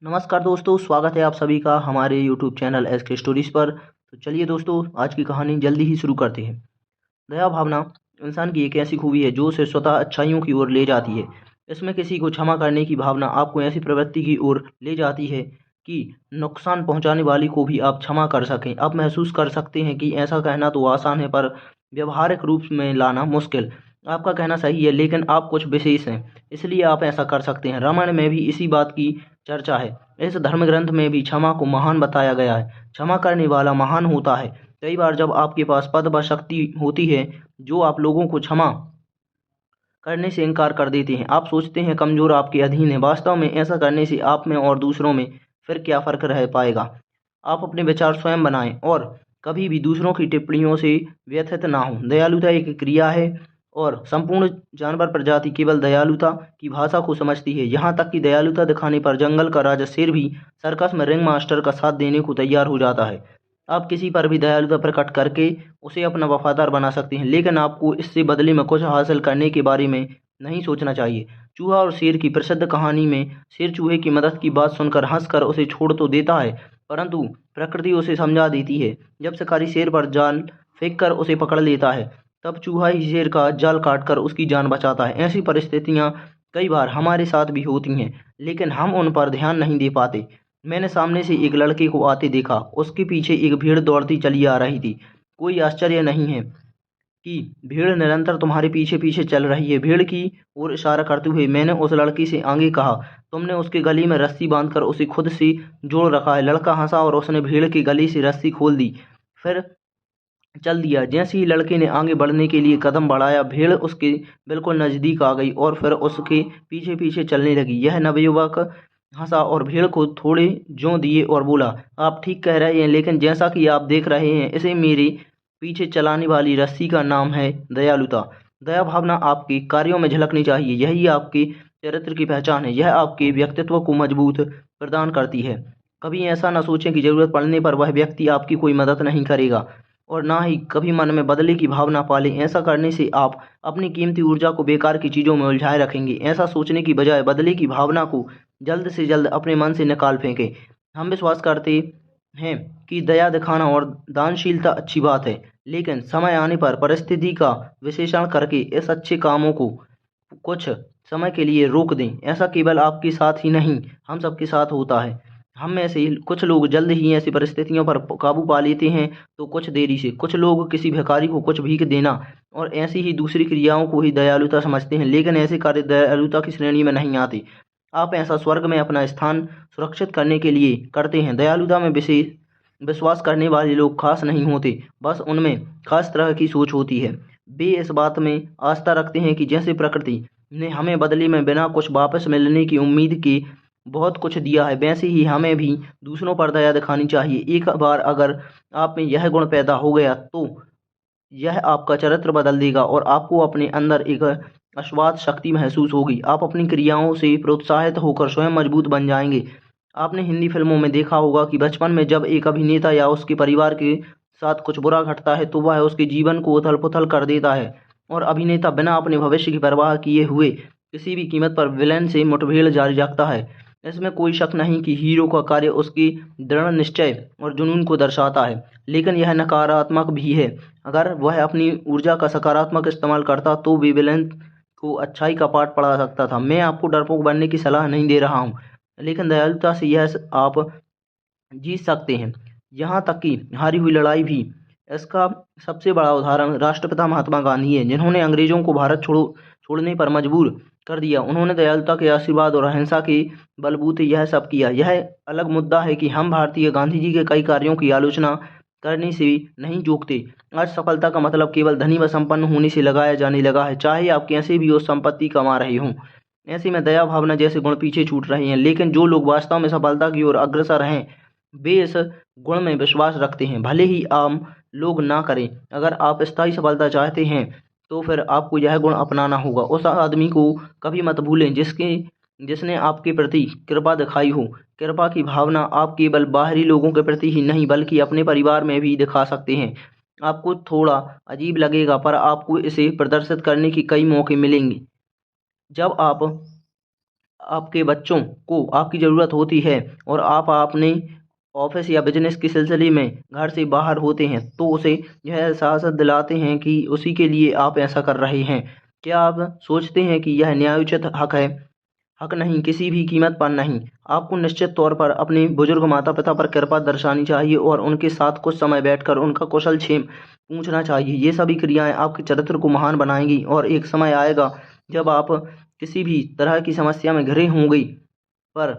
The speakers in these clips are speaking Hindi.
नमस्कार दोस्तों, स्वागत है आप सभी का हमारे YouTube चैनल SK स्टोरीज पर। तो चलिए दोस्तों, आज की कहानी जल्दी ही शुरू करते हैं। दया भावना इंसान की एक ऐसी खूबी है जो उसे स्वतः अच्छाइयों की ओर ले जाती है। इसमें किसी को क्षमा करने की भावना आपको ऐसी प्रवृत्ति की ओर ले जाती है कि नुकसान पहुंचाने वाली को भी आप क्षमा कर सकें। आप महसूस कर सकते हैं कि ऐसा कहना तो आसान है, पर व्यवहारिक रूप में लाना मुश्किल। आपका कहना सही है, लेकिन आप कुछ विशेष हैं, इसलिए आप ऐसा कर सकते हैं। रामायण में भी इसी बात की चर्चा है। इस धर्म ग्रंथ में भी क्षमा को महान बताया गया है। क्षमा करने वाला महान होता है। कई बार जब आपके पास पद व शक्ति होती है, जो आप लोगों को क्षमा करने से इनकार कर देते हैं। आप सोचते हैं कमजोर आपके अधीन है। वास्तव में ऐसा करने से आप में और दूसरों में फिर क्या फर्क रह पाएगा। आप अपने विचार स्वयं बनाएं और कभी भी दूसरों की टिप्पणियों से व्यथित ना हो। दयालुता एक क्रिया है और संपूर्ण जानवर प्रजाति केवल दयालुता की भाषा को समझती है। यहाँ तक कि दयालुता दिखाने पर जंगल का राजा शेर भी सर्कस में रिंग मास्टर का साथ देने को तैयार हो जाता है। आप किसी पर भी दयालुता प्रकट करके उसे अपना वफादार बना सकते हैं, लेकिन आपको इससे बदले में कुछ हासिल करने के बारे में नहीं सोचना चाहिए। चूहा और शेर की प्रसिद्ध कहानी में शेर चूहे की मदद की बात सुनकर हंसकर उसे छोड़ तो देता है, परंतु प्रकृति उसे समझा देती है। जब शिकारी शेर पर जाल फेंक कर उसे पकड़ लेता है, तब चूहा ही शेर का जाल काटकर उसकी जान बचाता है। ऐसी परिस्थितियां कई बार हमारे साथ भी होती हैं, लेकिन हम उन पर ध्यान नहीं दे पाते। मैंने सामने से एक लड़के को आते देखा। उसके पीछे एक भीड़ दौड़ती चली आ रही थी। कोई आश्चर्य नहीं है कि भीड़ निरंतर तुम्हारे पीछे पीछे चल रही है। भीड़ की ओर इशारा करते हुए मैंने उस लड़के से आगे कहा, तुमने उसके गले में रस्सी बांधकर उसे खुद से जोड़ रखा है। लड़का हंसा और उसने भीड़ के गले से रस्सी खोल दी, फिर चल दिया। जैसे ही लड़के ने आगे बढ़ने के लिए कदम बढ़ाया, भीड़ उसके बिल्कुल नजदीक आ गई और फिर उसके पीछे पीछे चलने लगी। यह नवयुवक हंसा और भीड़ को थोड़े जों दिए और बोला, आप ठीक कह रहे हैं, लेकिन जैसा कि आप देख रहे हैं, इसे मेरे पीछे चलाने वाली रस्सी का नाम है दयालुता। दया भावना आपके कार्यों में झलकनी चाहिए। यही आपके चरित्र की पहचान है। यह आपके व्यक्तित्व को मजबूत प्रदान करती है। कभी ऐसा न सोचें कि जरूरत पड़ने पर वह व्यक्ति आपकी कोई मदद नहीं करेगा, और ना ही कभी मन में बदले की भावना पालें। ऐसा करने से आप अपनी कीमती ऊर्जा को बेकार की चीज़ों में उलझाए रखेंगे। ऐसा सोचने की बजाय बदले की भावना को जल्द से जल्द अपने मन से निकाल फेंकें। हम विश्वास करते हैं कि दया दिखाना और दानशीलता अच्छी बात है, लेकिन समय आने पर परिस्थिति का विश्लेषण करके इस अच्छे कामों को कुछ समय के लिए रोक दें। ऐसा केवल आपके साथ ही नहीं, हम सबके साथ होता है। हम में से कुछ लोग जल्द ही ऐसी परिस्थितियों पर काबू पा लेते हैं, तो कुछ देरी से। कुछ लोग किसी भिखारी को कुछ भीख देना और ऐसी ही दूसरी क्रियाओं को ही दयालुता समझते हैं, लेकिन ऐसे कार्य दयालुता की श्रेणी में नहीं आते। आप ऐसा स्वर्ग में अपना स्थान सुरक्षित करने के लिए करते हैं। दयालुता में विशेष विश्वास करने वाले लोग खास नहीं होते, बस उनमें खास तरह की सोच होती है। वे इस बात में आस्था रखते हैं कि जैसे प्रकृति ने हमें बदले में बिना कुछ वापस मिलने की उम्मीद के बहुत कुछ दिया है, वैसे ही हमें भी दूसरों पर दया दिखानी चाहिए। एक बार अगर आप में यह गुण पैदा हो गया, तो यह आपका चरित्र बदल देगा और आपको अपने अंदर एक अश्वात शक्ति महसूस होगी। आप अपनी क्रियाओं से प्रोत्साहित होकर स्वयं मजबूत बन जाएंगे। आपने हिंदी फिल्मों में देखा होगा कि बचपन में जब एक अभिनेता या उसके परिवार के साथ कुछ बुरा घटता है, तो वह उसके जीवन को उथल पुथल कर देता है, और अभिनेता बिना अपने भविष्य की परवाह किए हुए किसी भी कीमत पर विलेन से मुठभेड़ जारी रखता है। इसमें कोई शक नहीं कि हीरो का कार्य उसकी दृढ़ निश्चय और जुनून को दर्शाता है, लेकिन यह नकारात्मक भी है। अगर वह अपनी ऊर्जा का सकारात्मक इस्तेमाल करता, तो भी विलेन को अच्छाई का पाठ पढ़ा सकता था। मैं आपको डरपोक बनने की सलाह नहीं दे रहा हूँ, लेकिन दयालुता से यह आप जीत सकते हैं, यहाँ तक कि हारी हुई लड़ाई भी। इसका सबसे बड़ा उदाहरण राष्ट्रपिता महात्मा गांधी है, जिन्होंने अंग्रेजों को भारत छोड़ने पर मजबूर कर दिया। उन्होंने दयालुता के आशीर्वाद और अहिंसा के बलबूते यह सब किया। यह अलग मुद्दा है कि हम भारतीय गांधी जी के कई कार्यों की आलोचना करने से नहीं चूकते। आज सफलता का मतलब केवल धनी व संपन्न होने से लगाया जाने लगा है, चाहे आप कैसे भी उस संपत्ति कमा रहे हों। ऐसे में दया भावना जैसे गुण पीछे छूट रहे हैं, लेकिन जो लोग वास्तव में सफलता की ओर अग्रसर हैं, वे इस गुण में विश्वास रखते हैं, भले ही आम लोग ना करें। अगर आप स्थायी सफलता चाहते हैं, तो फिर आपको यह गुण अपनाना होगा। उस आदमी को कभी मत भूलें जिसने आपके प्रति कृपा दिखाई हो। कृपा की भावना आप केवल बाहरी लोगों के प्रति ही नहीं, बल्कि अपने परिवार में भी दिखा सकते हैं। आपको थोड़ा अजीब लगेगा, पर आपको इसे प्रदर्शित करने के कई मौके मिलेंगे। जब आप आपके बच्चों को आपकी ज़रूरत होती है और आप अपने ऑफिस या बिजनेस के सिलसिले में घर से बाहर होते हैं तो उसे यह एहसास दिलाते हैं कि उसी के लिए आप ऐसा कर रहे हैं। क्या आप सोचते हैं कि यह न्यायोचित हक है? हक नहीं, किसी भी कीमत पर नहीं। आपको निश्चित तौर पर अपने बुजुर्ग माता पिता पर कृपा दर्शानी चाहिए और उनके साथ कुछ समय बैठकर उनका कुशल क्षेम पूछना चाहिए। ये सभी क्रियाएं आपके चरित्र को महान बनाएंगी और एक समय आएगा जब आप किसी भी तरह की समस्या में घिरे होंगे पर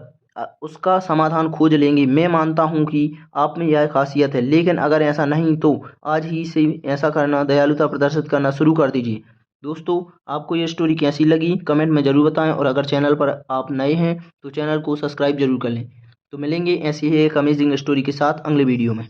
उसका समाधान खोज लेंगे। मैं मानता हूँ कि आप में यह खासियत है, लेकिन अगर ऐसा नहीं तो आज ही से ऐसा करना, दयालुता प्रदर्शित करना शुरू कर दीजिए। दोस्तों, आपको ये स्टोरी कैसी लगी कमेंट में ज़रूर बताएं और अगर चैनल पर आप नए हैं तो चैनल को सब्सक्राइब जरूर कर लें। तो मिलेंगे ऐसी ही एक अमेजिंग स्टोरी के साथ अगले वीडियो में।